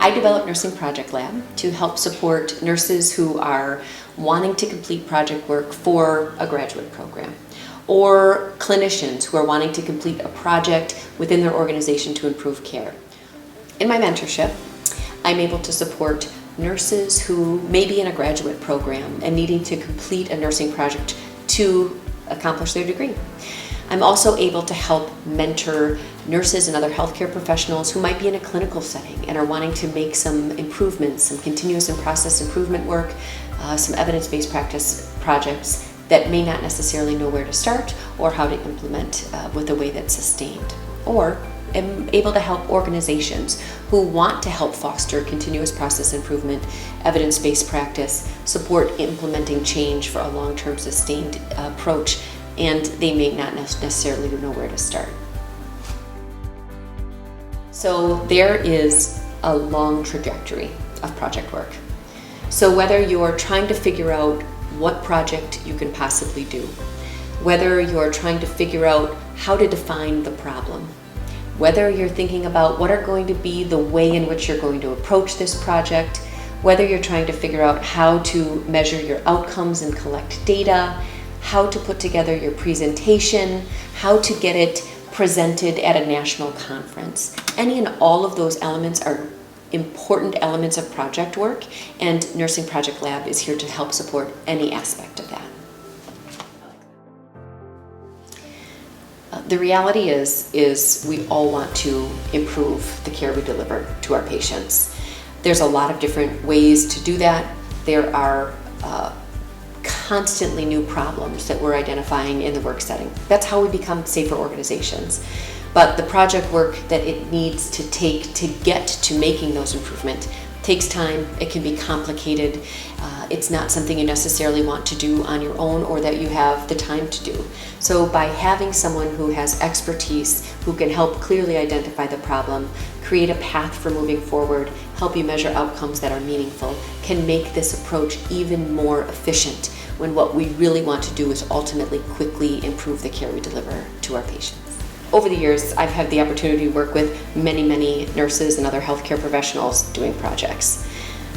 I developed Nursing Project Lab to help support nurses who are wanting to complete project work for a graduate program, or clinicians who are wanting to complete a project within their organization to improve care. In my mentorship, I'm able to support nurses who may be in a graduate program and needing to complete a nursing project to accomplish their degree. I'm also able to help mentor nurses and other healthcare professionals who might be in a clinical setting and are wanting to make some improvements, some continuous and process improvement work, some evidence-based practice projects that may not necessarily know where to start or how to implement with a way that's sustained. Or am able to help organizations who want to help foster continuous process improvement, evidence-based practice, support implementing change for a long-term sustained approach, and they may not necessarily know where to start. So there is a long trajectory of project work. So whether you're trying to figure out what project you can possibly do, whether you're trying to figure out how to define the problem, whether you're thinking about what are going to be the way in which you're going to approach this project, whether you're trying to figure out how to measure your outcomes and collect data, how to put together your presentation, how to get it presented at a national conference. Any and all of those elements are important elements of project work, and Nursing Project Lab is here to help support any aspect of that. The reality is we all want to improve the care we deliver to our patients. There's a lot of different ways to do that. There are constantly new problems that we're identifying in the work setting. That's how we become safer organizations. But the project work that it needs to take to get to making those improvements takes time. It can be complicated. It's not something you necessarily want to do on your own or that you have the time to do. So by having someone who has expertise, who can help clearly identify the problem, create a path for moving forward, help you measure outcomes that are meaningful, can make this approach even more efficient when what we really want to do is ultimately quickly improve the care we deliver to our patients. Over the years, I've had the opportunity to work with many nurses and other healthcare professionals doing projects.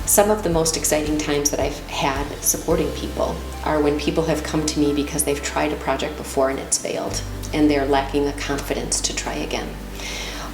Some of the most exciting times that I've had supporting people are when people have come to me because they've tried a project before and it's failed, and they're lacking the confidence to try again.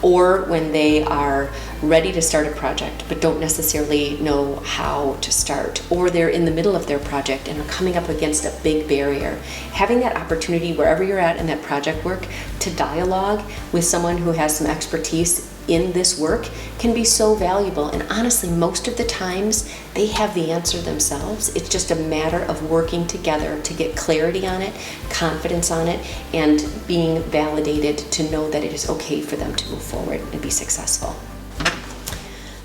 Or when they are ready to start a project but don't necessarily know how to start, or they're in the middle of their project and are coming up against a big barrier. Having that opportunity wherever you're at in that project work to dialogue with someone who has some expertise in this work can be so valuable, and honestly most of the times they have the answer themselves. It's just a matter of working together to get clarity on it, confidence on it, and being validated to know that it is okay for them to move forward and be successful.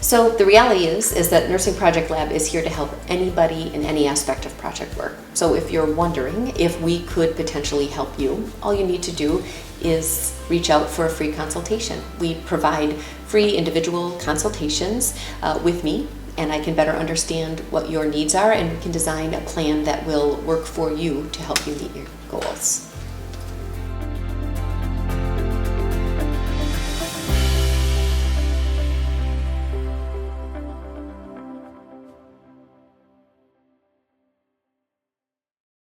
So the reality is that Nursing Project Lab is here to help anybody in any aspect of project work. So if you're wondering if we could potentially help you, all you need to do is reach out for a free consultation. We provide free individual consultations with me, and I can better understand what your needs are, and we can design a plan that will work for you to help you meet your goals.